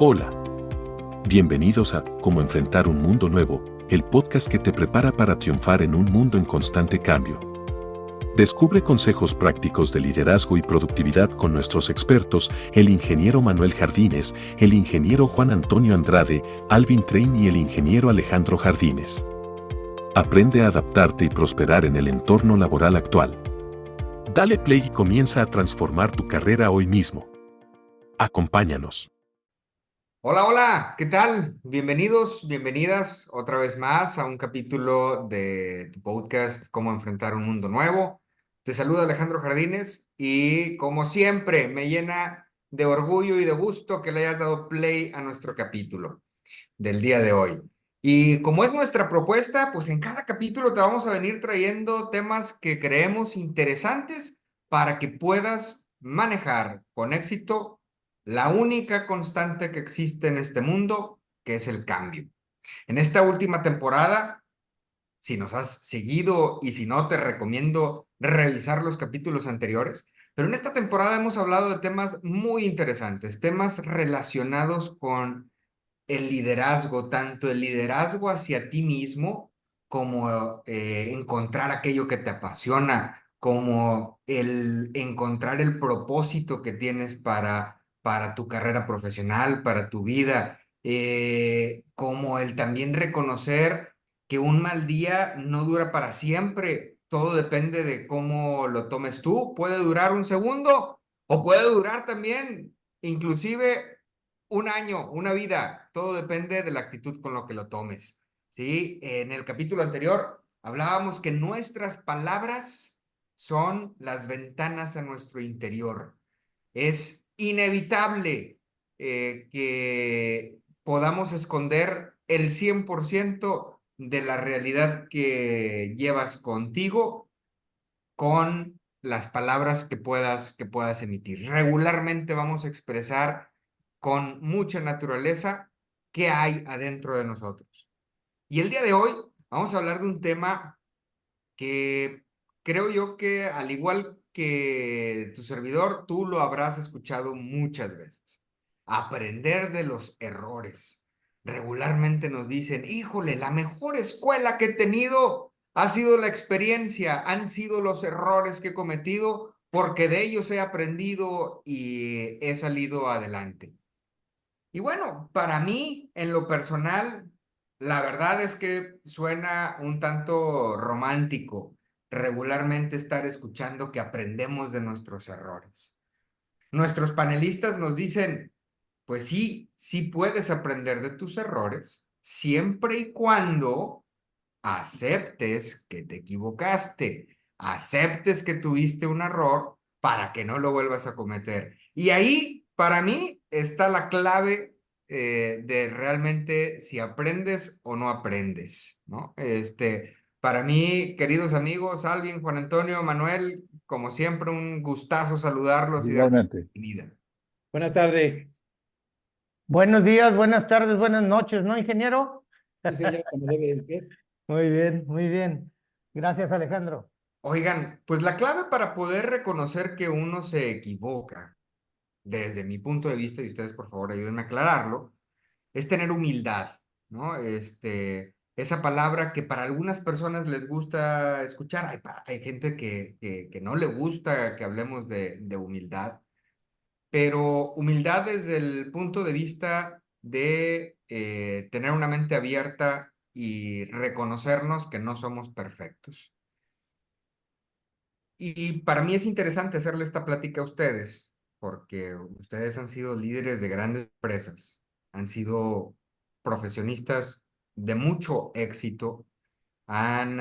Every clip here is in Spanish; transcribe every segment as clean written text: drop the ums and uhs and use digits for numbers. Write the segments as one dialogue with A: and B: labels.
A: Hola, bienvenidos a Cómo enfrentar un mundo nuevo, el podcast que te prepara para triunfar en un mundo en constante cambio. Descubre consejos prácticos de liderazgo y productividad con nuestros expertos, el ingeniero Manuel Jardines, el ingeniero Juan Antonio Andrade, Alvin Train y el ingeniero Alejandro Jardines. Aprende a adaptarte y prosperar en el entorno laboral actual. Dale play y comienza a transformar tu carrera hoy mismo. Acompáñanos.
B: Hola, hola, ¿qué tal? Bienvenidos, bienvenidas otra vez más a un capítulo de tu podcast Cómo enfrentar un mundo nuevo. Te saluda Alejandro Jardines y como siempre me llena de orgullo y de gusto que le hayas dado play a nuestro capítulo del día de hoy. Y como es nuestra propuesta, pues en cada capítulo te vamos a venir trayendo temas que creemos interesantes para que puedas manejar con éxito la única constante que existe en este mundo, que es el cambio. En esta última temporada, si nos has seguido y si no, te recomiendo revisar los capítulos anteriores. Pero en esta temporada hemos hablado de temas muy interesantes, temas relacionados con el liderazgo, tanto el liderazgo hacia ti mismo como encontrar aquello que te apasiona, como el encontrar el propósito que tienes para tu carrera profesional, para tu vida, como el también reconocer que un mal día no dura para siempre. Todo depende de cómo lo tomes tú. Puede durar un segundo o puede durar también inclusive un año, una vida, todo depende de la actitud con lo que lo tomes, ¿sí? En el capítulo anterior hablábamos que nuestras palabras son las ventanas a nuestro interior. Es inevitable que podamos esconder el 100% de la realidad que llevas contigo con las palabras que puedas emitir. Regularmente vamos a expresar con mucha naturaleza qué hay adentro de nosotros. Y el día de hoy vamos a hablar de un tema que creo yo que al igual que tu servidor, tú lo habrás escuchado muchas veces. Aprender de los errores. Regularmente nos dicen, híjole, la mejor escuela que he tenido ha sido la experiencia, han sido los errores que he cometido, porque de ellos he aprendido y he salido adelante. Y bueno, para mí, en lo personal, la verdad es que suena un tanto romántico regularmente estar escuchando que aprendemos de nuestros errores. Nuestros panelistas nos dicen, pues sí, sí puedes aprender de tus errores, siempre y cuando aceptes que te equivocaste, aceptes que tuviste un error para que no lo vuelvas a cometer. Y ahí, para mí, está la clave de realmente si aprendes o no aprendes, ¿no? Para mí, queridos amigos, Alvin, Juan Antonio, Manuel, como siempre, un gustazo saludarlos y darles
C: Igualmente.
B: la bienvenida.
D: Buenas tardes.
E: Buenos días, buenas tardes, buenas noches, ¿no, ingeniero?
D: Sí, señor, como debe de ser.
E: Muy bien, muy bien. Gracias, Alejandro.
B: Oigan, pues la clave para poder reconocer que uno se equivoca, desde mi punto de vista, y ustedes por favor ayúdenme a aclararlo, es tener humildad, ¿no? Esa palabra que para algunas personas les gusta escuchar, hay gente que no le gusta que hablemos de humildad, pero humildad desde el punto de vista de tener una mente abierta y reconocernos que no somos perfectos. Y para mí es interesante hacerle esta plática a ustedes, porque ustedes han sido líderes de grandes empresas, han sido profesionistas de mucho éxito, han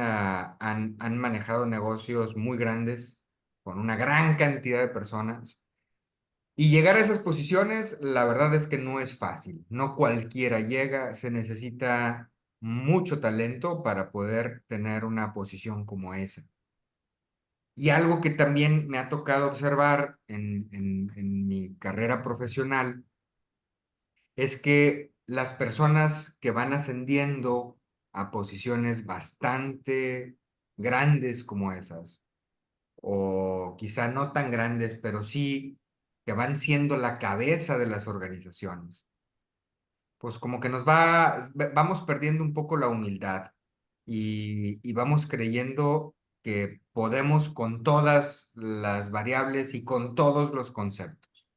B: manejado negocios muy grandes con una gran cantidad de personas. Y llegar a esas posiciones, la verdad es que no es fácil. No cualquiera llega, se necesita mucho talento para poder tener una posición como esa. Y algo que también me ha tocado observar en mi carrera profesional es que las personas que van ascendiendo a posiciones bastante grandes como esas, o quizá no tan grandes, pero sí que van siendo la cabeza de las organizaciones, pues como que vamos perdiendo un poco la humildad y vamos creyendo que podemos con todas las variables y con todos los conceptos.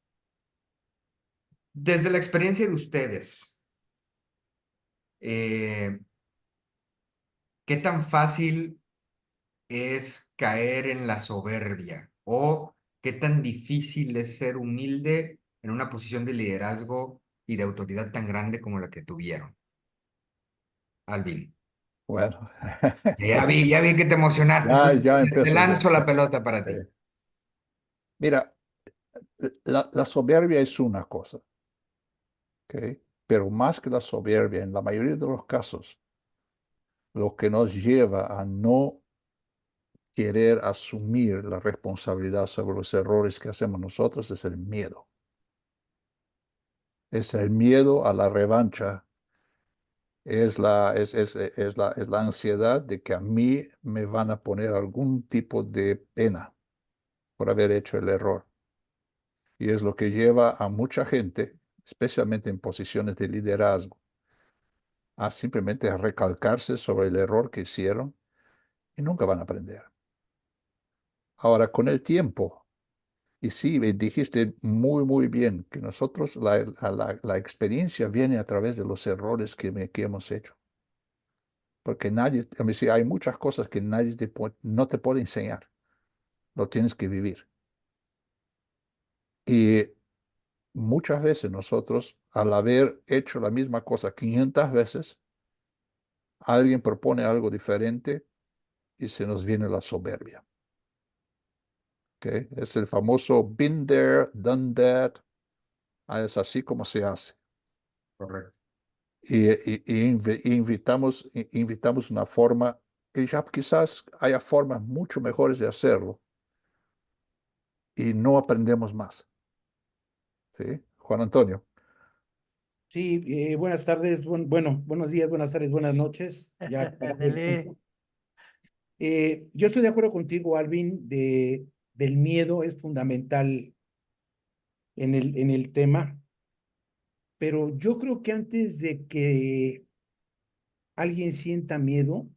B: Desde la experiencia de ustedes, eh, ¿qué tan fácil es caer en la soberbia o qué tan difícil es ser humilde en una posición de liderazgo y de autoridad tan grande como la que tuvieron? Alvin,
C: Bueno,
B: ya vi que te emocionaste, entonces
C: ya
B: te
C: empiezo yo.
B: lanzo la pelota para ti.
C: Eh, Mira, la soberbia es una cosa, ¿ok? Pero más que la soberbia, en la mayoría de los casos, lo que nos lleva a no querer asumir la responsabilidad sobre los errores que hacemos nosotros es el miedo. Es el miedo a la revancha, es la ansiedad de que a mí me van a poner algún tipo de pena por haber hecho el error. Y es lo que lleva a mucha gente, especialmente en posiciones de liderazgo, a simplemente recalcarse sobre el error que hicieron y nunca van a aprender. Ahora, con el tiempo, y sí, dijiste muy bien que nosotros, la experiencia viene a través de los errores que hemos hecho. Porque nadie, a mí sí, hay muchas cosas que nadie no te puede enseñar, lo tienes que vivir. Y muchas veces nosotros, al haber hecho la misma cosa 500 veces, alguien propone algo diferente y se nos viene la soberbia. ¿Okay? Es el famoso been there, done that. Es así como se hace.
B: Correcto.
C: Y invitamos una forma que ya quizás haya formas mucho mejores de hacerlo y no aprendemos más. ¿Sí? Juan Antonio.
D: Sí, buenas tardes, buenos días, buenas tardes, buenas noches. Ya acabando el
E: Ándele.
D: tiempo. Yo estoy de acuerdo contigo, Alvin, del miedo es fundamental en el tema, pero yo creo que antes de que alguien sienta miedo,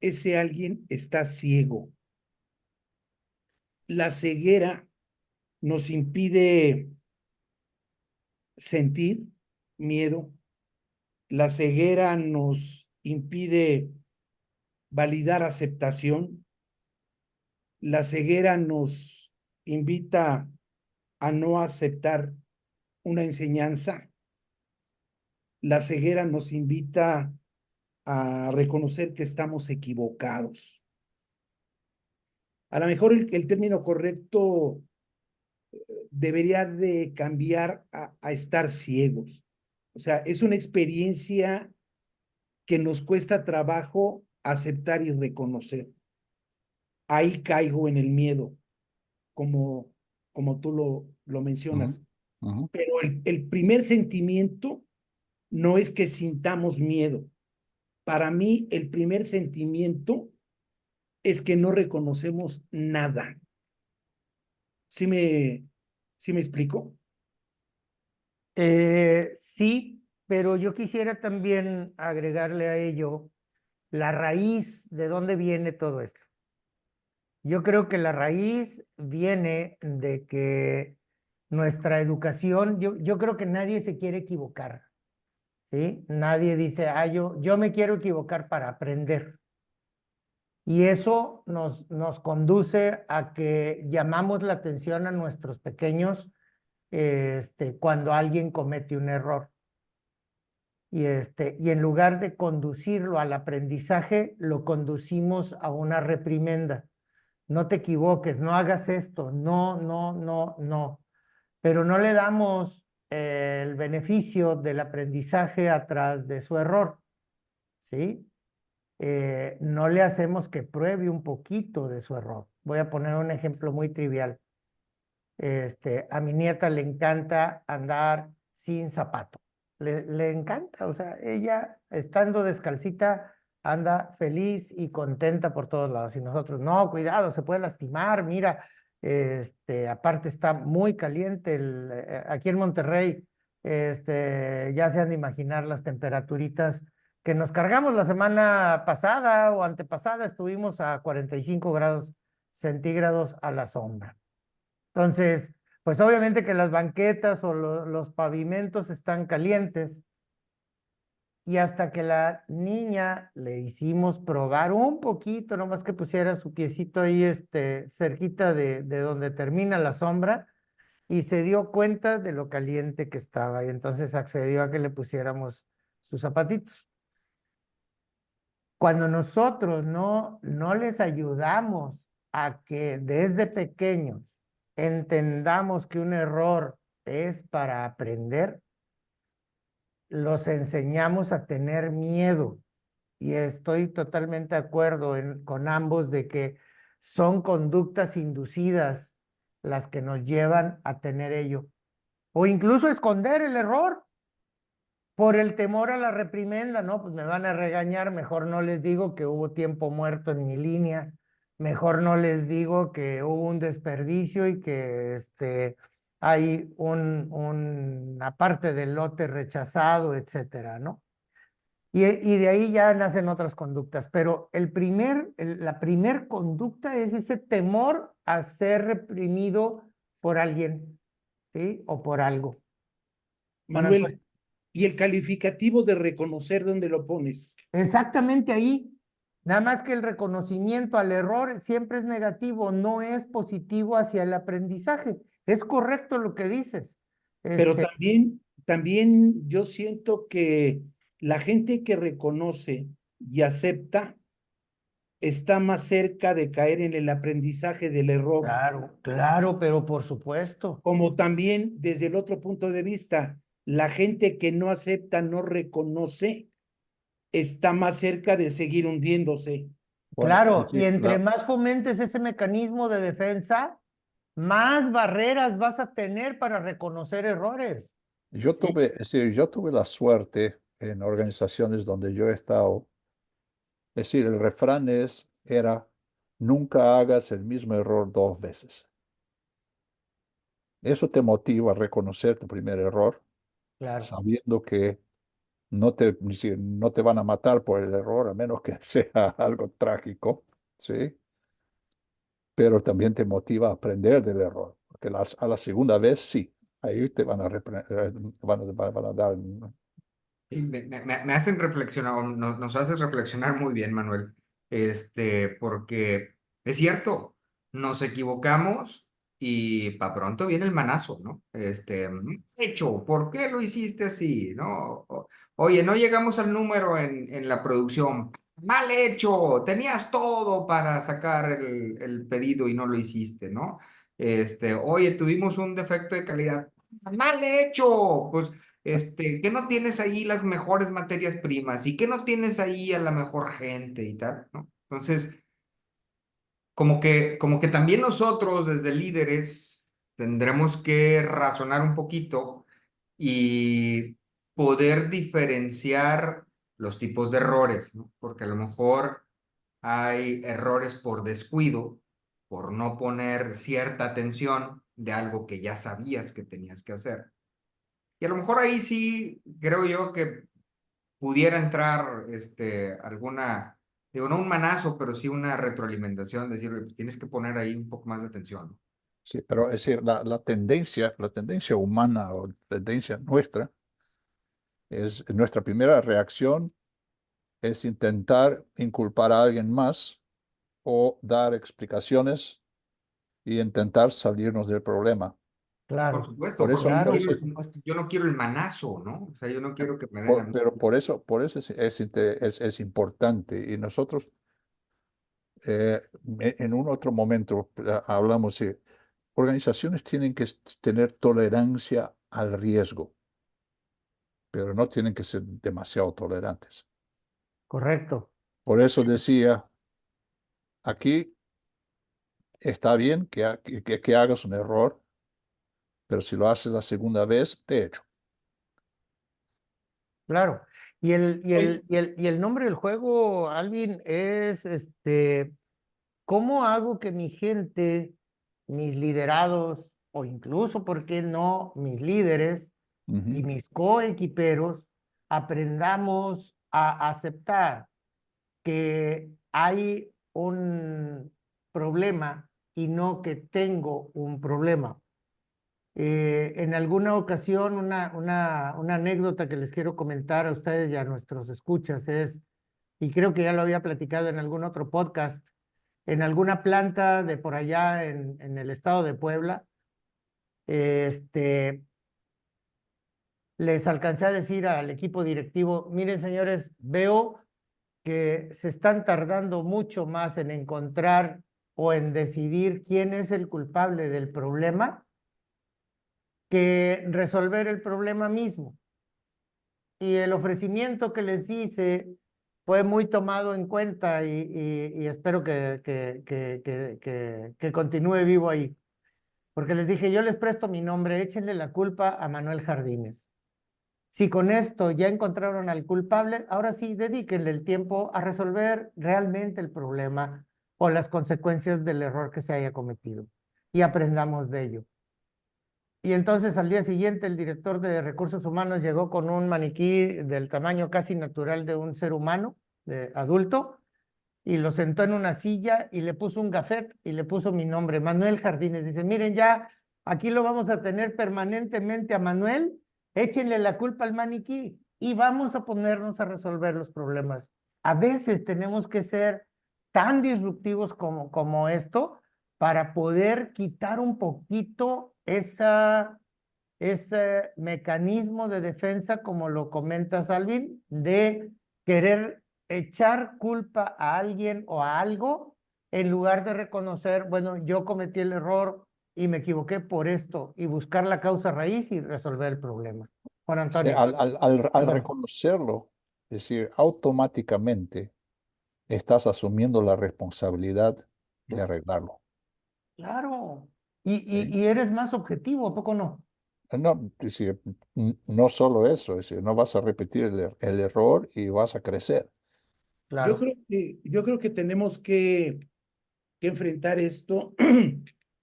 D: ese alguien está ciego. La ceguera nos impide sentir miedo. La ceguera nos impide validar aceptación. La ceguera nos invita a no aceptar una enseñanza. La ceguera nos invita a reconocer que estamos equivocados. A lo mejor el término correcto debería de cambiar a estar ciegos. O sea, es una experiencia que nos cuesta trabajo aceptar y reconocer. Ahí caigo en el miedo, como, como tú lo mencionas. Pero el primer sentimiento no es que sintamos miedo. Para mí, el primer sentimiento es que no reconocemos nada. ¿Sí sí me explico?
E: Sí, pero yo quisiera también agregarle a ello la raíz de dónde viene todo esto. Yo creo que la raíz viene de que nuestra educación, yo creo que nadie se quiere equivocar, ¿sí? Nadie dice, yo me quiero equivocar para aprender. Y eso nos conduce a que llamamos la atención a nuestros pequeños cuando alguien comete un error. Y en lugar de conducirlo al aprendizaje, lo conducimos a una reprimenda. No te equivoques, no hagas esto, no. Pero no le damos el beneficio del aprendizaje atrás de su error, ¿sí? No le hacemos que pruebe un poquito de su error. Voy a poner un ejemplo muy trivial. A mi nieta le encanta andar sin zapato. Le encanta, o sea, ella estando descalcita anda feliz y contenta por todos lados. Y nosotros, no, cuidado, se puede lastimar, mira, aparte está muy caliente aquí en Monterrey, Ya se han de imaginar las temperaturitas que nos cargamos la semana pasada o antepasada, estuvimos a 45 grados centígrados a la sombra. Entonces, pues obviamente que las banquetas o los pavimentos están calientes y hasta que la niña le hicimos probar un poquito, nomás que pusiera su piecito ahí, cerquita de donde termina la sombra, y se dio cuenta de lo caliente que estaba, y entonces accedió a que le pusiéramos sus zapatitos. Cuando nosotros no les ayudamos a que desde pequeños entendamos que un error es para aprender, los enseñamos a tener miedo. Y estoy totalmente de acuerdo con ambos de que son conductas inducidas las que nos llevan a tener ello. O incluso esconder el error por el temor a la reprimenda, ¿no? Pues me van a regañar, mejor no les digo que hubo tiempo muerto en mi línea, mejor no les digo que hubo un desperdicio y que hay una parte del lote rechazado, etcétera, ¿no? Y de ahí ya nacen otras conductas, pero la primer conducta es ese temor a ser reprimido por alguien, ¿sí? O por algo. Bueno,
D: Manuel, y el calificativo de reconocer dónde lo pones.
E: exactamente ahí. Nada más que el reconocimiento al error siempre es negativo, no es positivo hacia el aprendizaje. Es correcto lo que dices.
D: Pero también yo siento que la gente que reconoce y acepta está más cerca de caer en el aprendizaje del error,
E: Claro, claro, pero por supuesto.
D: como también desde el otro punto de vista, la gente que no acepta, no reconoce, está más cerca de seguir hundiéndose.
C: Bueno, es
E: Claro, y
C: decir,
E: entre más fomentes ese mecanismo de defensa, más barreras vas a tener para reconocer errores. ¿Sí?
C: yo tuve la suerte en organizaciones donde yo he estado. Es decir, el refrán era, nunca hagas el mismo error dos veces. Eso te motiva a reconocer tu primer error,
E: Claro.
C: sabiendo que no te van a matar por el error, a menos que sea algo trágico, ¿sí? Pero también te motiva a aprender del error, porque a la segunda vez sí, ahí te van a, van a dar.
B: Y me hacen reflexionar, o nos haces reflexionar muy bien, Manuel, porque es cierto, nos equivocamos y para pronto viene el manazo, ¿no? Hecho, ¿por qué lo hiciste así? ¿No? Oye, no llegamos al número en la producción, mal hecho, tenías todo para sacar el pedido y no lo hiciste, ¿no? Oye, tuvimos un defecto de calidad, mal hecho, pues que no tienes ahí las mejores materias primas y que no tienes ahí a la mejor gente y tal, ¿no? Entonces, como que también nosotros desde líderes tendremos que razonar un poquito y poder diferenciar los tipos de errores, ¿no? Porque a lo mejor hay errores por descuido, por no poner cierta atención de algo que ya sabías que tenías que hacer. Y a lo mejor ahí sí creo yo que pudiera entrar alguna, digo, no un manazo, pero sí una retroalimentación, decir, "Oye, pues tienes que poner ahí un poco más de atención, ¿no?".
C: Sí, pero es decir, la tendencia humana o tendencia nuestra nuestra primera reacción es intentar inculpar a alguien más o dar explicaciones y intentar salirnos del problema.
B: Por
E: Claro,
B: supuesto,
C: Por
B: porque
C: eso, por
E: claro,
C: eso,
E: por supuesto.
B: yo no quiero el manazo, ¿no? O sea, yo no quiero que me den a mí.
C: pero por eso es importante. Y nosotros en un otro momento hablamos de organizaciones tienen que tener tolerancia al riesgo, pero no tienen que ser demasiado tolerantes.
E: Correcto.
C: Por eso decía, aquí está bien que hagas un error, pero si lo haces la segunda vez, te echo.
E: Claro.
D: Oye,
E: Y el nombre del juego, Alvin, es ¿cómo hago que mi gente, mis liderados, o incluso, ¿por qué no, mis líderes, y
C: Ujú.
E: mis coequiperos aprendamos a aceptar que hay un problema y no que tengo un problema. En alguna ocasión, una anécdota que les quiero comentar a ustedes y a nuestros escuchas es, y creo que ya lo había platicado en algún otro podcast, en alguna planta de por allá en el estado de Puebla, este, les alcancé a decir al equipo directivo, miren señores, veo que se están tardando mucho más en encontrar o en decidir quién es el culpable del problema que resolver el problema mismo. Y el ofrecimiento que les hice fue muy tomado en cuenta y espero que continúe vivo ahí. Porque les dije, yo les presto mi nombre, échenle la culpa a Manuel Jardines. Si con esto ya encontraron al culpable, ahora sí, dedíquenle el tiempo a resolver realmente el problema o las consecuencias del error que se haya cometido y aprendamos de ello. Y entonces al día siguiente el director de recursos humanos llegó con un maniquí del tamaño casi natural de un ser humano, de adulto, y lo sentó en una silla y le puso un gafet y le puso mi nombre, Manuel Jardines. Dice, miren ya, aquí lo vamos a tener permanentemente a Manuel, échenle la culpa al maniquí y vamos a ponernos a resolver los problemas. A veces tenemos que ser tan disruptivos como esto para poder quitar un poquito ese mecanismo de defensa, como lo comenta Salvin, de querer echar culpa a alguien o a algo en lugar de reconocer, bueno, yo cometí el error y me equivoqué por esto y buscar la causa raíz y resolver el problema. Juan
C: Sí,
E: Antonio,
C: al
E: perdón.
C: reconocerlo, es decir, automáticamente estás asumiendo la responsabilidad de arreglarlo.
E: Claro.
C: ¿Sí?
E: Y eres más objetivo, ¿a poco no?
C: No, es decir, no solo eso, es decir, no vas a repetir el error y vas a crecer.
E: Claro.
D: Yo creo que tenemos que enfrentar esto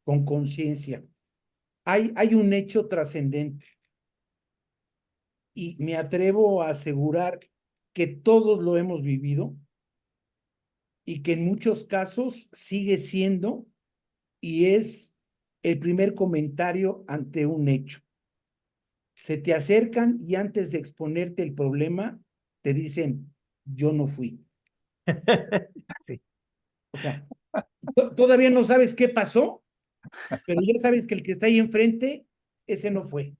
D: con conciencia. Hay un hecho trascendente y me atrevo a asegurar que todos lo hemos vivido y que en muchos casos sigue siendo y es el primer comentario ante un hecho. Se te acercan y antes de exponerte el problema, te dicen, yo no fui.
E: Sí.
D: O sea, todavía no sabes qué pasó, pero ya sabes que el que está ahí enfrente, ese no fue.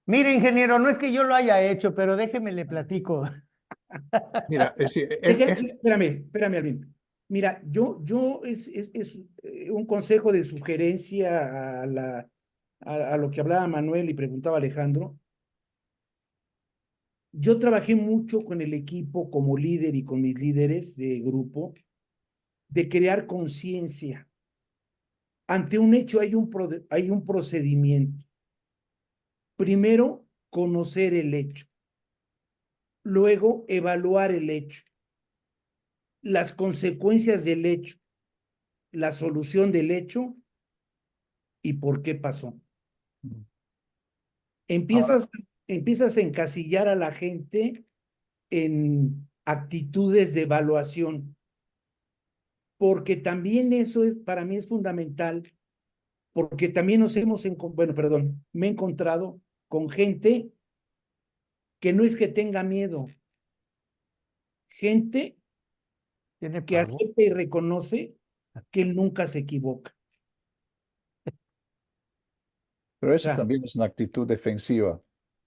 E: Mire, ingeniero, no es que yo lo haya hecho, pero déjeme le platico.
C: Mira, es decir,
D: Espérame, Alvin. Mira, yo es un consejo de sugerencia a lo que hablaba Manuel y preguntaba Alejandro. Yo trabajé mucho con el equipo como líder y con mis líderes de grupo de crear conciencia. Ante un hecho hay un procedimiento. Primero, conocer el hecho. Luego, evaluar el hecho, las consecuencias del hecho, la solución del hecho y por qué pasó.
C: ahora,
D: Empiezas, empiezas a encasillar a la gente en actitudes de evaluación, porque también eso para mí es fundamental, porque también bueno, perdón, me he encontrado con gente que no es que tenga miedo, gente
E: Tiene
D: que
E: pavo.
D: acepta y reconoce que él nunca se equivoca.
C: pero
D: O
C: eso
D: sea,
C: también es una actitud defensiva.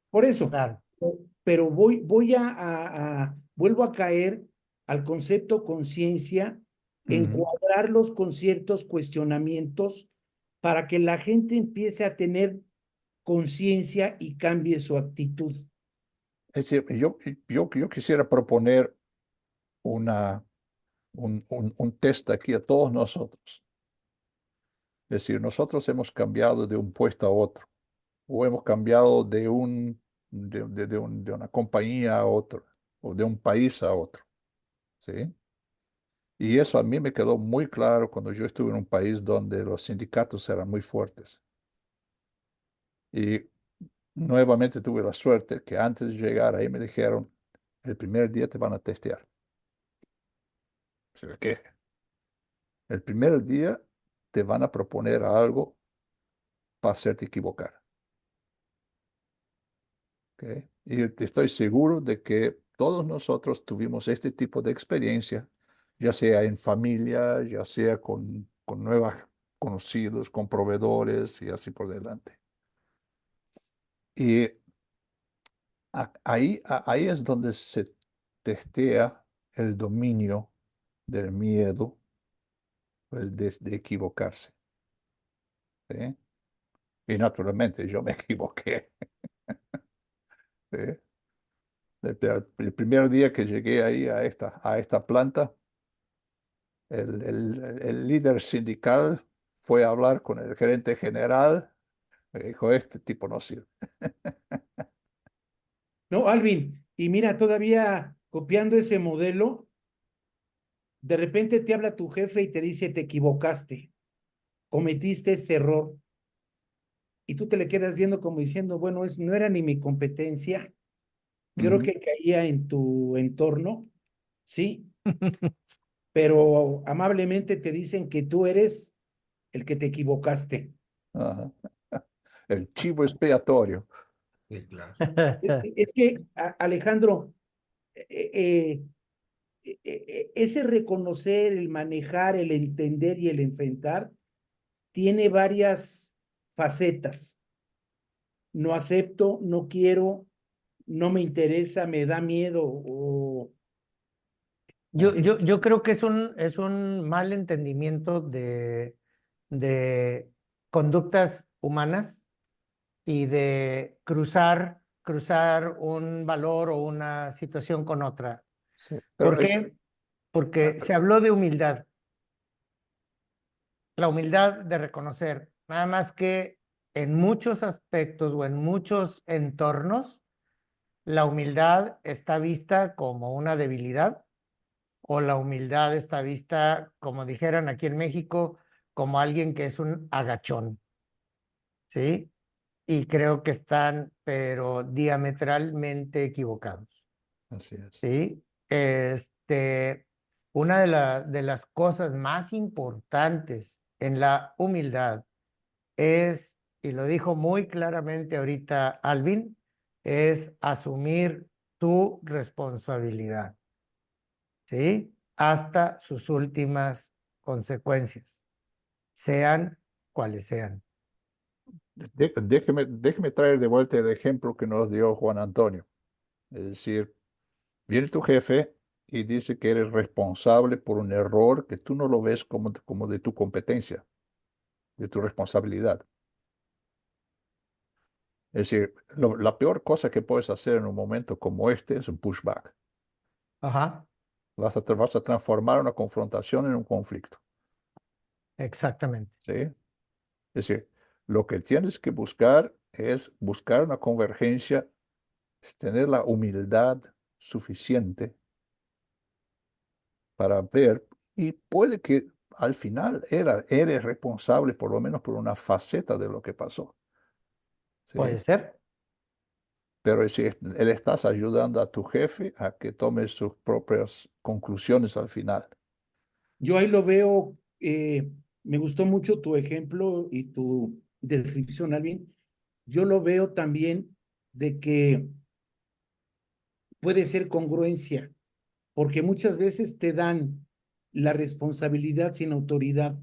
D: por eso,
E: Claro.
D: pero vuelvo a caer al concepto conciencia,
C: Ujú.
D: encuadrarlos con ciertos cuestionamientos para que la gente empiece a tener conciencia y cambie su actitud.
C: Es decir, yo quisiera proponer una, un test aquí a todos nosotros. Es decir, nosotros hemos cambiado de un puesto a otro, o hemos cambiado de una compañía a otra, o de un país a otro, ¿sí? Y eso a mí me quedó muy claro cuando yo estuve en un país donde los sindicatos eran muy fuertes. Y nuevamente tuve la suerte que antes de llegar ahí me dijeron, el primer día te van a testear. O sea, ¿qué? El primer día te van a proponer algo para hacerte equivocar. ¿Ok? Y estoy seguro de que todos nosotros tuvimos este tipo de experiencia, ya sea en familia, ya sea con nuevos conocidos, con proveedores y así por delante. Y ahí es donde se testea el dominio del miedo, el de equivocarse. ¿Sí? Y naturalmente yo me equivoqué. ¿Sí? El primer día que llegué ahí a esta planta, el líder sindical fue a hablar con el gerente general y dijo, este tipo no sirve.
D: No, Alvin, y mira, todavía copiando ese modelo, de repente te habla tu jefe y te dice, te equivocaste, cometiste ese error, y tú te le quedas viendo como diciendo, bueno, no era ni mi competencia, creo
C: Ujú.
D: que caía en tu entorno, ¿sí? Pero amablemente te dicen que tú eres el que te equivocaste.
C: Ajá. El chivo expiatorio.
B: Sí, claro.
D: Es que, Alejandro, ese reconocer, el manejar, el entender y el enfrentar tiene varias facetas. No acepto, no quiero, no me interesa, me da miedo o...
E: Yo creo que es un mal entendimiento de conductas humanas y de cruzar un valor o una situación con otra.
C: Sí,
E: ¿Por
C: pero
E: qué? Porque se habló de humildad, la humildad de reconocer, nada más que en muchos aspectos o en muchos entornos, la humildad está vista como una debilidad o la humildad está vista, como dijeran aquí en México, como alguien que es un agachón, ¿sí? Y creo que están, pero diametralmente equivocados,
C: así es.
E: ¿sí? Una de las cosas más importantes en la humildad es, y lo dijo muy claramente ahorita Alvin, es asumir tu responsabilidad, ¿sí? Hasta sus últimas consecuencias, sean cuales sean.
C: Déjeme traer de vuelta el ejemplo que nos dio Juan Antonio. Es decir, viene tu jefe y dice que eres responsable por un error que tú no lo ves como de tu competencia, de tu responsabilidad. Es decir, la peor cosa que puedes hacer en un momento como este es un pushback.
E: Ajá,
C: Vas a transformar una confrontación en un conflicto.
E: exactamente.
C: ¿Sí? Es decir, lo que tienes que buscar es buscar una convergencia, es tener la humildad suficiente para ver, y puede que al final eres responsable por lo menos por una faceta de lo que pasó. ¿Sí?
E: Puede ser.
C: Pero si le estás ayudando a tu jefe a que tome sus propias conclusiones al final.
D: Yo ahí lo veo, me gustó mucho tu ejemplo y tu descripción, Alvin. Yo lo veo también de que puede ser congruencia, porque muchas veces te dan la responsabilidad sin autoridad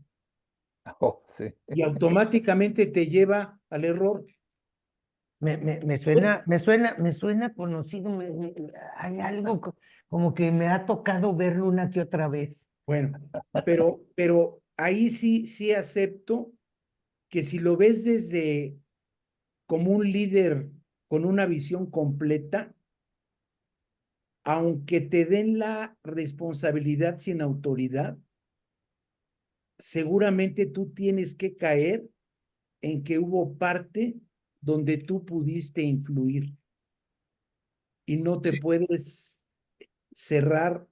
C: Oh, sí.
D: y automáticamente te lleva al error.
E: Me suena conocido, hay algo como que me ha tocado verlo una que otra vez.
D: Bueno, pero ahí sí acepto que si lo ves desde como un líder con una visión completa, aunque te den la responsabilidad sin autoridad, seguramente tú tienes que caer en que hubo parte donde tú pudiste influir y no te
C: Sí,
D: puedes cerrar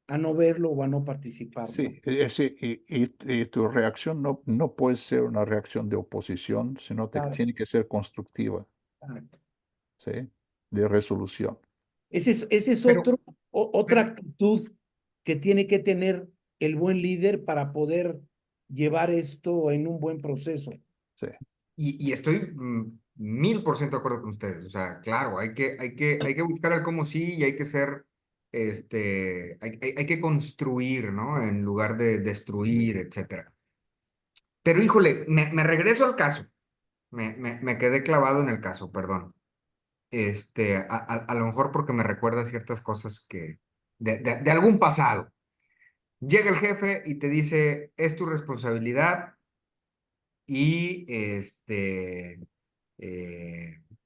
D: a no verlo o a no participar, ¿no?
C: sí, sí, y tu reacción no puede ser una reacción de oposición, sino que
D: Claro.
C: tiene que ser constructiva. ¿sí? De resolución.
D: Ese es
B: Pero,
D: otra
B: pero-
D: actitud que tiene que tener el buen líder para poder llevar esto en un buen proceso.
C: Sí.
B: y estoy 1000% de acuerdo con ustedes. O sea, claro, hay que buscar el cómo sí y hay que ser, hay que construir, ¿no? En lugar de destruir, etcétera. Pero híjole, me regreso al caso. Me quedé clavado en el caso, perdón. A lo mejor porque me recuerda ciertas cosas que, de algún pasado. Llega el jefe y te dice, es tu responsabilidad y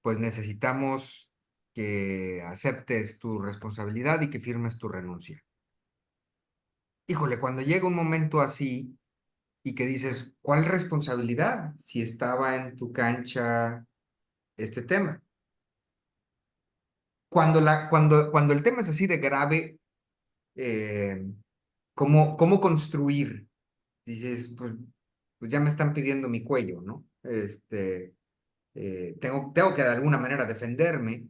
B: pues necesitamos que aceptes tu responsabilidad y que firmes tu renuncia. Híjole, cuando llega un momento así y que dices, ¿cuál responsabilidad si estaba en tu cancha este tema? Cuando el tema es así de grave, eh, ¿cómo construir? Dices, pues ya me están pidiendo mi cuello, ¿no? Tengo que de alguna manera defenderme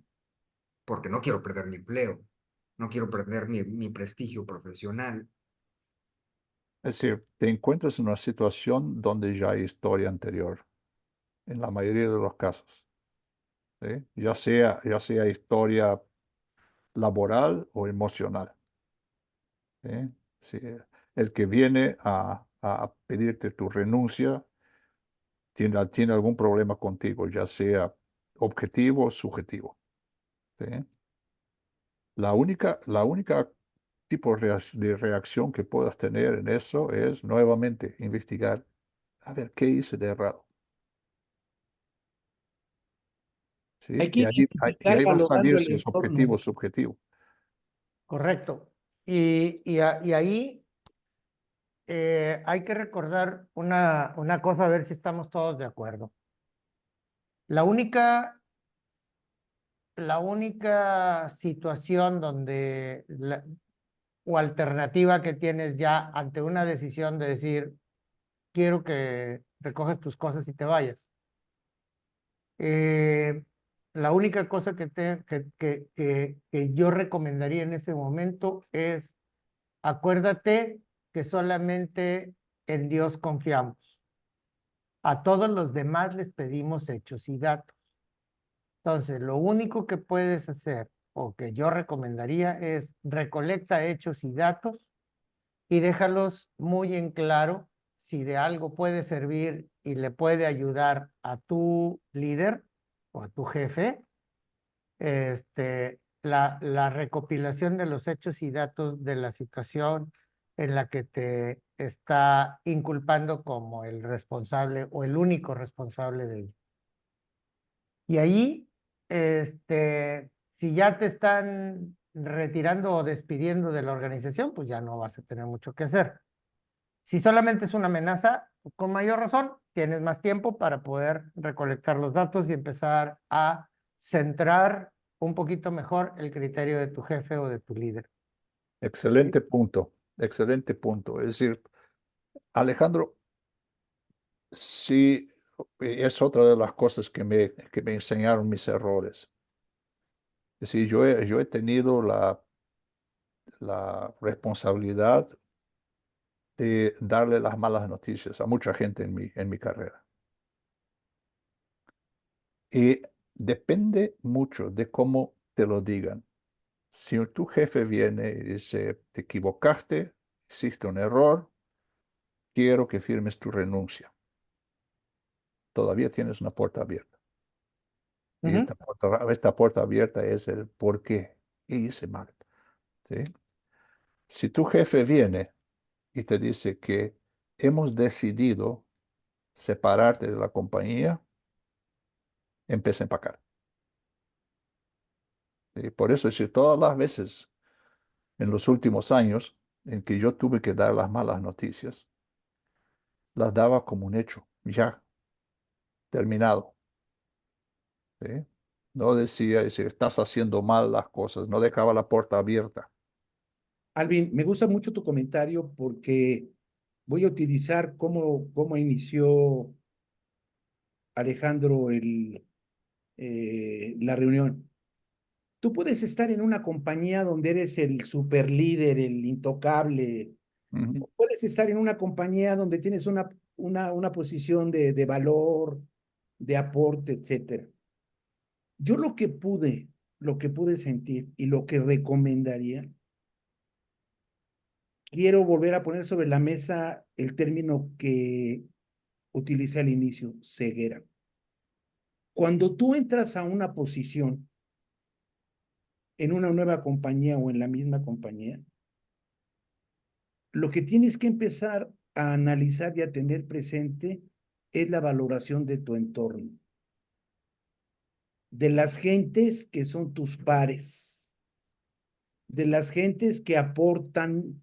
B: porque no quiero perder mi empleo, no quiero perder mi prestigio profesional.
C: Es decir, te encuentras en una situación donde ya hay historia anterior, en la mayoría de los casos, ¿sí? Ya sea historia laboral o emocional, ¿sí? Sí, el que viene a pedirte tu renuncia tiene algún problema contigo, ya sea objetivo o subjetivo, ¿sí? La única tipo de reacción que puedas tener en eso es nuevamente investigar, a ver, ¿qué hice de errado?
D: Hay
C: ¿Sí?
D: que
C: Y ahí, y
D: identificar
C: ahí va a
D: valorando
C: salir
D: el
C: si es
D: entorno.
C: objetivo o subjetivo.
E: Correcto. Y ahí hay que recordar una cosa, a ver si estamos todos de acuerdo. La única, la única situación o alternativa que tienes ya ante una decisión de decir, quiero que recoges tus cosas y te vayas. Eh, la única cosa que yo recomendaría en ese momento es acuérdate que solamente en Dios confiamos. A todos los demás les pedimos hechos y datos. Entonces, lo único que puedes hacer o que yo recomendaría es recolecta hechos y datos y déjalos muy en claro si de algo puede servir y le puede ayudar a tu líder o a tu jefe, la recopilación de los hechos y datos de la situación en la que te está inculpando como el responsable o el único responsable de ello. Y ahí, si ya te están retirando o despidiendo de la organización, pues ya no vas a tener mucho que hacer. Si solamente es una amenaza, con mayor razón, tienes más tiempo para poder recolectar los datos y empezar a centrar un poquito mejor el criterio de tu jefe o de tu líder.
C: Excelente punto, excelente punto. Es decir, Alejandro, sí, es otra de las cosas que me enseñaron mis errores. Es decir, yo he tenido la responsabilidad de darle las malas noticias a mucha gente en mi carrera. Y depende mucho de cómo te lo digan. Si tu jefe viene y dice, te equivocaste, hiciste un error, quiero que firmes tu renuncia. Todavía tienes una puerta abierta. Y esta puerta abierta es el por qué hice mal, ¿sí? Si tu jefe viene y te dice que hemos decidido separarte de la compañía, empieza a empacar. Y por eso, es decir, todas las veces en los últimos años en que yo tuve que dar las malas noticias, las daba como un hecho, ya terminado, ¿sí? No decía, es decir, estás haciendo mal las cosas, no dejaba la puerta abierta.
D: Alvin, me gusta mucho tu comentario porque voy a utilizar cómo inició Alejandro la reunión. Tú puedes estar en una compañía donde eres el super líder, el intocable.
C: Ujú.
D: Puedes estar en una compañía donde tienes una posición de valor, de aporte, etcétera. Yo lo que pude sentir y lo que recomendaría, quiero volver a poner sobre la mesa el término que utilicé al inicio, ceguera. Cuando tú entras a una posición en una nueva compañía o en la misma compañía, lo que tienes que empezar a analizar y a tener presente es la valoración de tu entorno, de las gentes que son tus pares, de las gentes que aportan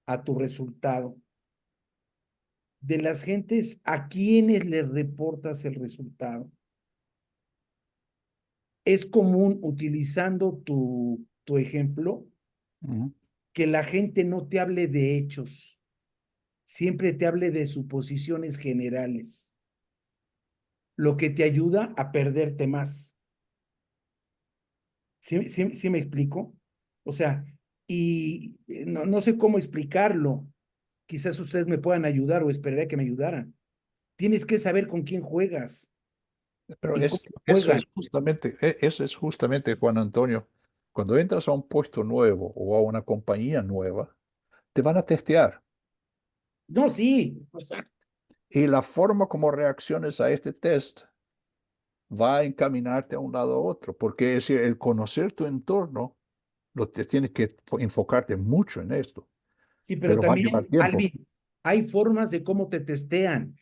D: a tu resultado, de las gentes a quienes les reportas el resultado. Es común, utilizando tu ejemplo,
C: Ujú.
D: que la gente no te hable de hechos, siempre te hable de suposiciones generales, lo que te ayuda a perderte más. ¿Sí me explico? O sea, y no sé cómo explicarlo. Quizás ustedes me puedan ayudar o esperaría que me ayudaran. Tienes que saber con quién juegas
C: Pero
D: y
C: es,
D: cómo
C: que
D: juegan.
C: eso es justamente, Juan Antonio, cuando entras a un puesto nuevo o a una compañía nueva, te van a testear.
D: No, sí, o sea,
C: Y la forma como reacciones a este test va a encaminarte a un lado a otro, porque es decir, el conocer tu entorno, te tienes que enfocarte mucho en esto,
D: sí, pero
C: pero va a llevar
D: también,
C: tiempo,
D: Alvin, hay formas de cómo te testean.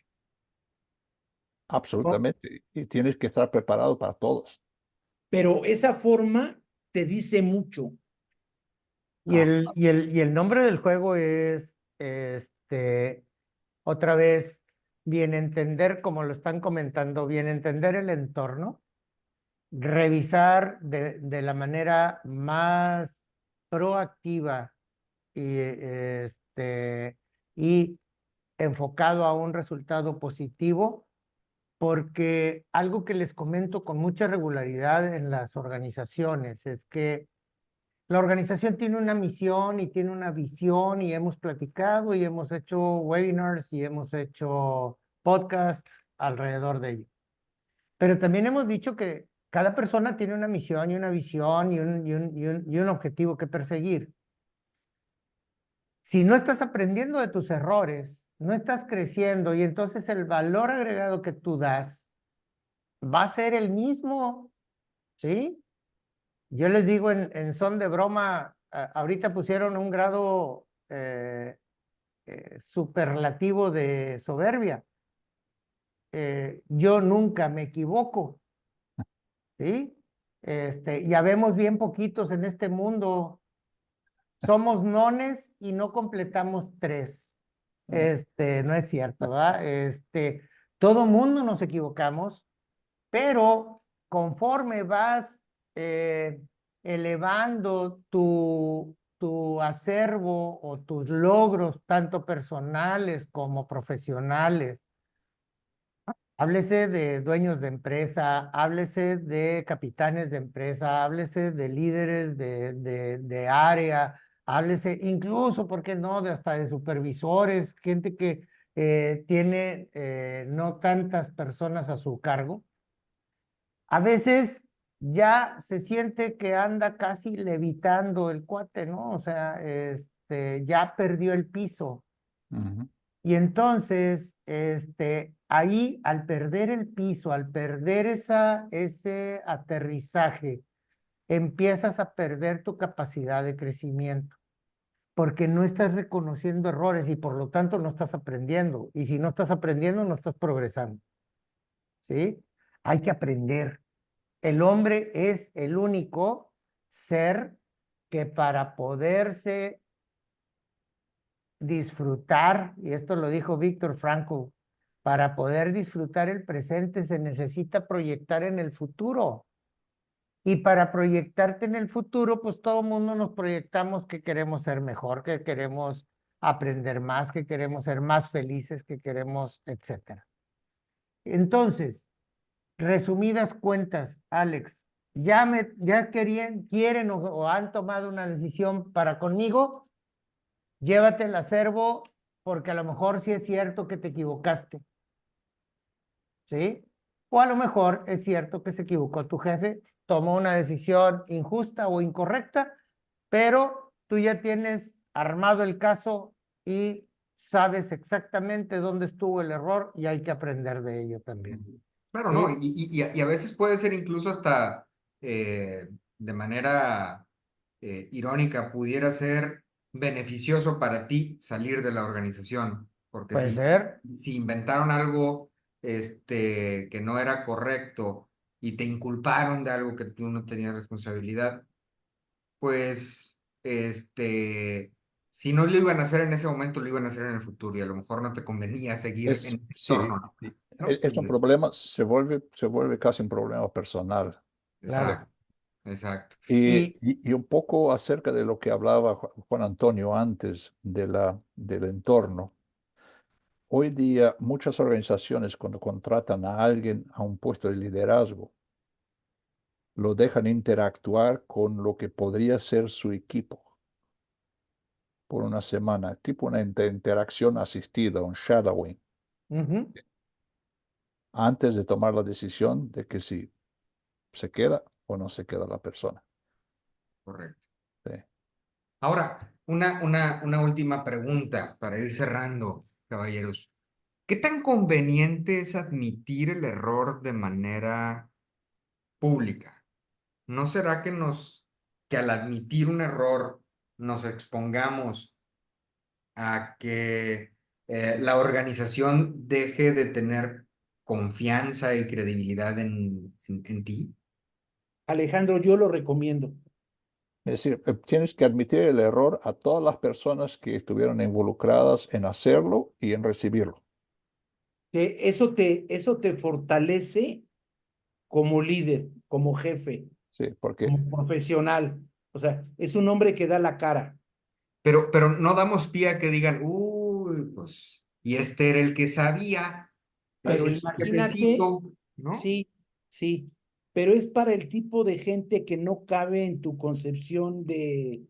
D: ¿No?
C: absolutamente, y tienes que estar preparado para todos.
D: Pero esa forma te dice mucho.
E: Y el nombre del juego es, otra vez, bien entender, como lo están comentando, bien entender el entorno, revisar de la manera más proactiva y, y enfocado a un resultado positivo, porque algo que les comento con mucha regularidad en las organizaciones es que la organización tiene una misión y tiene una visión y hemos platicado y hemos hecho webinars y hemos hecho podcasts alrededor de ello. Pero también hemos dicho que cada persona tiene una misión y una visión y un objetivo que perseguir. Si no estás aprendiendo de tus errores, no estás creciendo y entonces el valor agregado que tú das va a ser el mismo, ¿sí? Yo les digo en son de broma, ahorita pusieron un grado superlativo de soberbia. Yo nunca me equivoco, ¿sí? Ya vemos bien poquitos en este mundo. Somos nones y no completamos tres. No es cierto, ¿verdad? Todo mundo nos equivocamos, pero conforme vas eh, elevando tu acervo o tus logros, tanto personales como profesionales, háblese de dueños de empresa, háblese de capitanes de empresa, háblese de líderes de área, háblese incluso, ¿por qué no?, de hasta de supervisores, gente que tiene no tantas personas a su cargo. A veces ya se siente que anda casi levitando el cuate, ¿no? O sea, ya perdió el piso.
C: Ujú.
E: Y entonces, ahí al perder el piso, al perder ese aterrizaje, empiezas a perder tu capacidad de crecimiento, porque no estás reconociendo errores y por lo tanto no estás aprendiendo. Y si no estás aprendiendo, no estás progresando, ¿sí? Hay que aprender. El hombre es el único ser que para poderse disfrutar, y esto lo dijo Víctor Frankl, para poder disfrutar el presente se necesita proyectar en el futuro. Y para proyectarte en el futuro, pues todo mundo nos proyectamos que queremos ser mejor, que queremos aprender más, que queremos ser más felices, que queremos, etcétera. Entonces, Resumidas cuentas, Alex, quieren o han tomado una decisión para conmigo, llévate el acervo porque a lo mejor sí es cierto que te equivocaste, ¿sí? O a lo mejor es cierto que se equivocó tu jefe, tomó una decisión injusta o incorrecta, pero tú ya tienes armado el caso y sabes exactamente dónde estuvo el error y hay que aprender de ello también,
B: Claro, ¿no?
E: ¿sí?
B: Y a veces puede ser incluso hasta de manera irónica, pudiera ser beneficioso para ti salir de la organización, porque
E: Puede ser.
B: si inventaron algo que no era correcto y te inculparon de algo que tú no tenías responsabilidad, pues si no lo iban a hacer en ese momento, lo iban a hacer en el futuro y a lo mejor no te convenía seguir en el
C: Sí,
B: entorno, ¿no?
C: es un problema, se vuelve casi un problema personal.
E: Claro.
B: Exacto, exacto.
E: Y
C: Y un poco acerca de lo que hablaba Juan Antonio antes del entorno. Hoy día muchas organizaciones cuando contratan a alguien a un puesto de liderazgo, lo dejan interactuar con lo que podría ser su equipo por una semana, tipo una interacción asistida, un shadowing,
E: ujú,
C: antes de tomar la decisión de que si se queda o no se queda la persona.
B: Correcto.
C: Sí.
B: Ahora, una última pregunta para ir cerrando, caballeros. ¿Qué tan conveniente es admitir el error de manera pública? ¿No será que al admitir un error nos expongamos a que la organización deje de tener confianza y credibilidad en ti?
D: Alejandro, yo lo recomiendo.
C: Es decir, tienes que admitir el error a todas las personas que estuvieron involucradas en hacerlo y en recibirlo.
D: Que eso te fortalece como líder, como jefe,
C: Sí, porque
D: como profesional. O sea, es un hombre que da la cara.
B: Pero no damos pie a que digan, uy, pues, y este era el que sabía,
D: Pero
B: ese es el
D: imagínate,
B: jefecito, ¿no?
D: sí, sí, pero es para el tipo de gente que no cabe en tu concepción de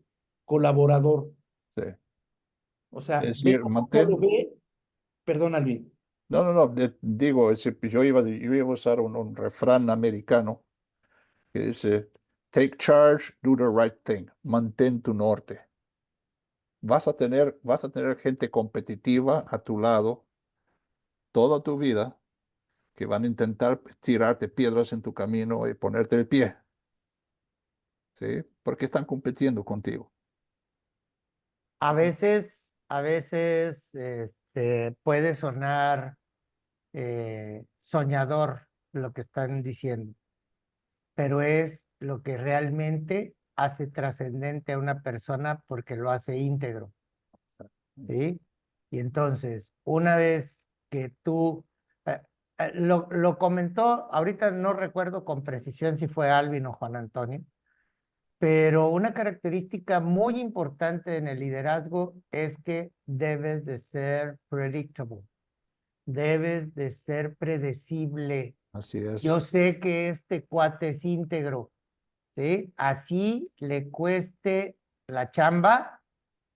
D: colaborador.
C: sí.
D: O
C: Es
D: sea, ve
C: decir,
D: cómo lo ve, perdón, Alvin.
C: no, no, no, digo, es decir, yo iba a usar un refrán americano que dice, take charge, do the right thing, mantén tu norte. Vas a tener gente competitiva a tu lado toda tu vida que van a intentar tirarte piedras en tu camino y ponerte el pie, ¿sí? Porque están compitiendo contigo.
E: a veces, puede sonar soñador lo que están diciendo, pero es lo que realmente hace trascendente a una persona porque lo hace íntegro, ¿sí? Y entonces, una vez que tú, eh, lo comentó, ahorita no recuerdo con precisión si fue Alvin o Juan Antonio, pero una característica muy importante en el liderazgo es que debes de ser predictable, debes de ser predecible.
C: Así
E: Yo
C: es.
E: sé que este cuate es íntegro, ¿sí? Así le cueste la chamba,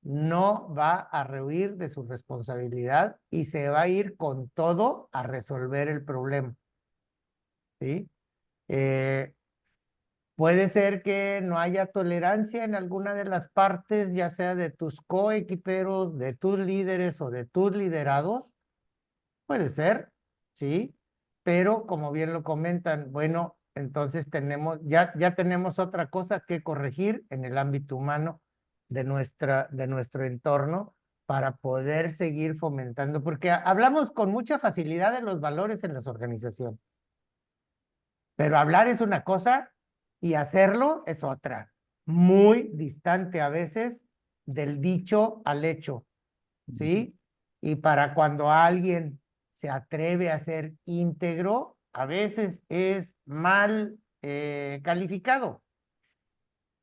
E: no va a rehuir de su responsabilidad y se va a ir con todo a resolver el problema, ¿sí? Eh, Puede ser que no haya tolerancia en alguna de las partes, ya sea de tus coequiperos, de tus líderes o de tus liderados. Puede ser, sí, pero como bien lo comentan, bueno, entonces ya tenemos otra cosa que corregir en el ámbito humano de nuestro entorno para poder seguir fomentando, porque hablamos con mucha facilidad de los valores en las organizaciones. Pero hablar es una cosa y hacerlo es otra. Muy distante a veces del dicho al hecho, ¿sí? Y para cuando alguien se atreve a ser íntegro, a veces es mal calificado.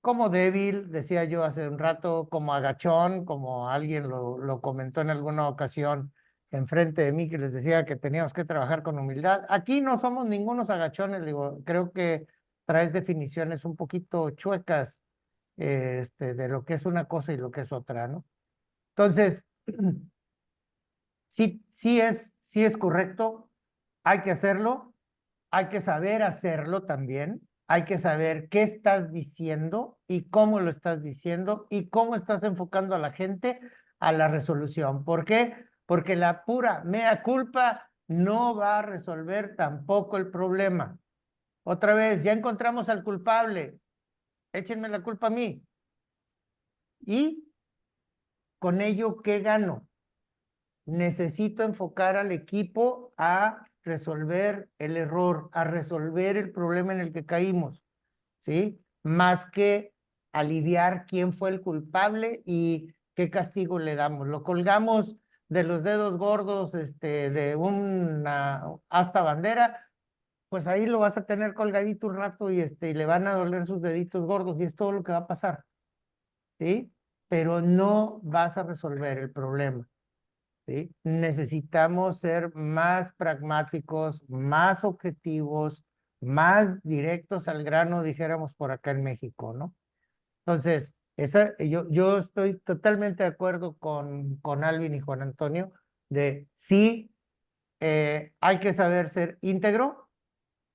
E: Como débil, decía yo hace un rato, como agachón, como alguien lo comentó en alguna ocasión, enfrente de mí que les decía que teníamos que trabajar con humildad. Aquí no somos ningunos agachones, digo, creo que traes definiciones un poquito chuecas de lo que es una cosa y lo que es otra, ¿no? Entonces, sí es correcto, hay que hacerlo, hay que saber hacerlo también, hay que saber qué estás diciendo y cómo lo estás diciendo y cómo estás enfocando a la gente a la resolución. ¿Por qué? Porque la pura mea culpa no va a resolver tampoco el problema. Otra vez, ya encontramos al culpable, échenme la culpa a mí. ¿Y con ello qué gano? Necesito enfocar al equipo a resolver el error, a resolver el problema en el que caímos, ¿sí? Más que aliviar quién fue el culpable y qué castigo le damos. Lo colgamos de los dedos gordos, de una asta bandera, pues ahí lo vas a tener colgadito un rato y le van a doler sus deditos gordos y es todo lo que va a pasar, ¿sí? Pero no vas a resolver el problema. ¿Sí? Necesitamos ser más pragmáticos, más objetivos, más directos al grano, dijéramos por acá en México, ¿no? Entonces, yo estoy totalmente de acuerdo con Alvin y Juan Antonio de sí, hay que saber ser íntegro,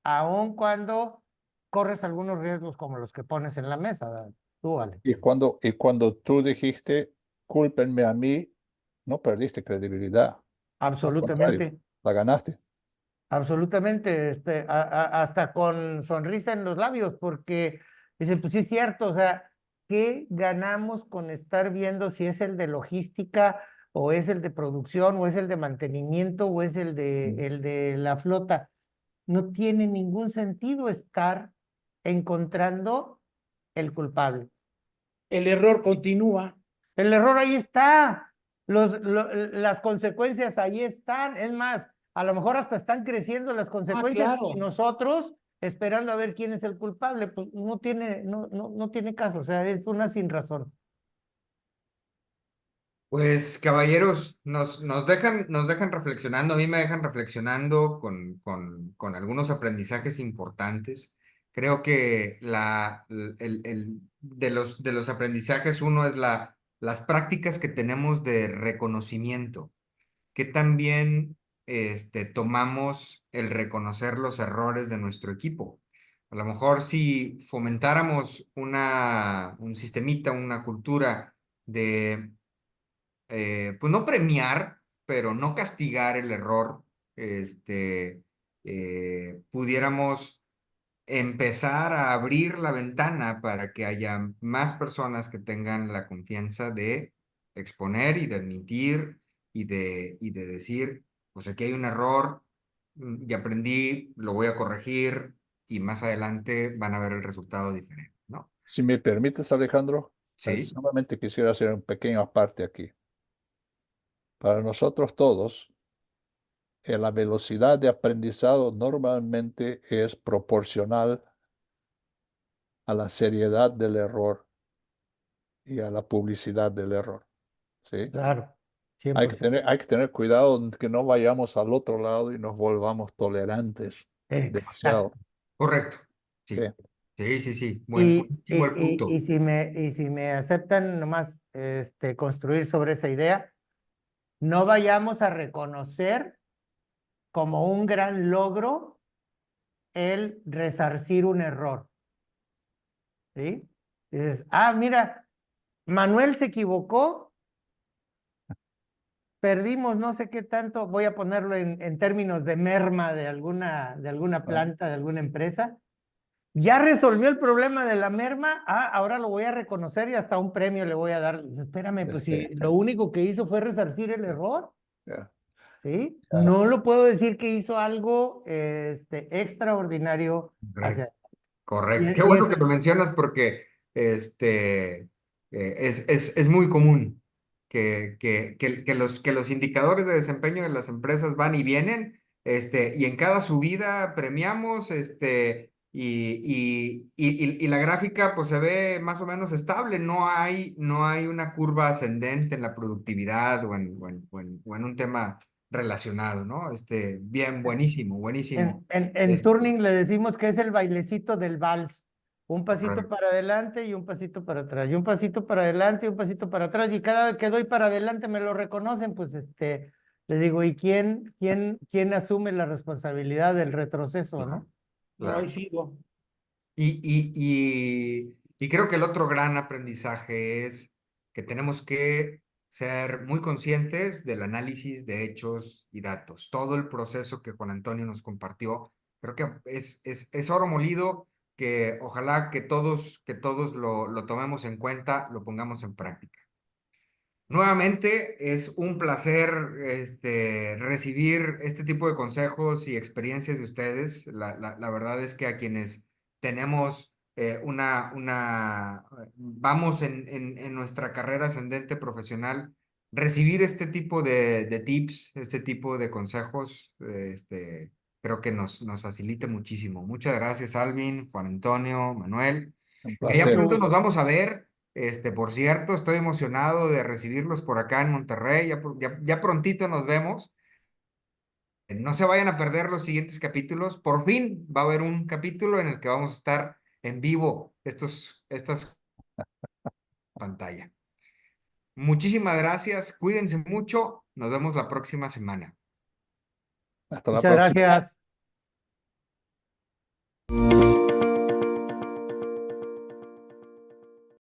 E: aun cuando corres algunos riesgos como los que pones en la mesa, ¿verdad? Tú, Alex.
C: Y cuando tú dijiste, cúlpenme a mí, no perdiste credibilidad. Al contrario,
E: Absolutamente.
C: la ganaste.
E: Absolutamente, hasta con sonrisa en los labios, porque dicen, pues sí es cierto, o sea, ¿qué ganamos con estar viendo si es el de logística o es el de producción o es el de mantenimiento o es el de la flota? No tiene ningún sentido estar encontrando el culpable.
D: El error continúa.
E: El error ahí está. Las consecuencias ahí están. Es más, a lo mejor hasta están creciendo las consecuencias y
D: Claro.
E: nosotros esperando a ver quién es el culpable. Pues no tiene caso. O sea, es una sin razón.
B: Pues caballeros, nos dejan reflexionando, a mí me dejan reflexionando con algunos aprendizajes importantes. Creo que de los aprendizajes uno es las prácticas que tenemos de reconocimiento, que también tomamos el reconocer los errores de nuestro equipo. A lo mejor si fomentáramos un sistemita, una cultura de pues no premiar, pero no castigar el error, pudiéramos empezar a abrir la ventana para que haya más personas que tengan la confianza de exponer y de admitir y de decir, pues aquí hay un error, y aprendí, lo voy a corregir y más adelante van a ver el resultado diferente, ¿no?
C: Si me permites, Alejandro,
B: Sí,
C: solamente quisiera hacer un pequeño aparte aquí. Para nosotros todos, la velocidad de aprendizado normalmente es proporcional a la seriedad del error y a la publicidad del error. ¿Sí?
E: Claro,
C: Hay que
E: 100%.
C: tener cuidado que no vayamos al otro lado y nos volvamos tolerantes
E: Exacto.
C: demasiado.
B: correcto.
C: Sí.
B: Sí, sí, sí, sí.
E: Y,
B: Buenísimo el punto.
E: y si me aceptan nomás construir sobre esa idea, no vayamos a reconocer como un gran logro el resarcir un error, ¿sí? Dices, mira, Manuel se equivocó, perdimos no sé qué tanto, voy a ponerlo en términos de merma de alguna
C: Ah,
E: planta, de alguna empresa. Ya resolvió el problema de la merma, ahora lo voy a reconocer y hasta un premio le voy a dar. Espérame, pues
C: sí,
E: si lo único que hizo fue resarcir el error,
C: ya,
E: ¿sí?
C: ya.
E: No lo puedo decir que hizo algo extraordinario hacia...
B: Correcto. Correcto. Qué
E: Y
B: bueno
E: eso
B: que
E: es
B: lo mencionas porque es muy común que los indicadores de desempeño de las empresas van y vienen, y en cada subida premiamos, y la gráfica pues se ve más o menos estable, no hay una curva ascendente en la productividad o en un tema relacionado, ¿no? Bien, buenísimo, buenísimo.
E: En turning le decimos que es el bailecito del vals. Un pasito
B: Correcto.
E: para adelante y un pasito para atrás, y un pasito para adelante y un pasito para atrás, y cada vez que doy para adelante me lo reconocen, pues les digo, ¿y quién asume la responsabilidad del retroceso, no?
D: No, ahí
B: Claro.
D: sigo.
B: Y creo que el otro gran aprendizaje es que tenemos que ser muy conscientes del análisis de hechos y datos. Todo el proceso que Juan Antonio nos compartió, creo que es oro molido, que ojalá que todos lo tomemos en cuenta, lo pongamos en práctica. Nuevamente, es un placer recibir este tipo de consejos y experiencias de ustedes. La verdad es que a quienes tenemos vamos en nuestra carrera ascendente profesional, recibir este tipo de tips, este tipo de consejos, creo que nos facilita muchísimo. Muchas gracias, Alvin, Juan Antonio, Manuel.
C: Un
B: Que ya
C: placer.
B: pronto nos vamos a ver. Por cierto, estoy emocionado de recibirlos por acá en Monterrey. Ya prontito nos vemos. No se vayan a perder los siguientes capítulos. Por fin va a haber un capítulo en el que vamos a estar en vivo estas pantalla. Muchísimas gracias. Cuídense mucho. Nos vemos la próxima semana.
C: Hasta la
E: Muchas
C: próxima.
E: gracias.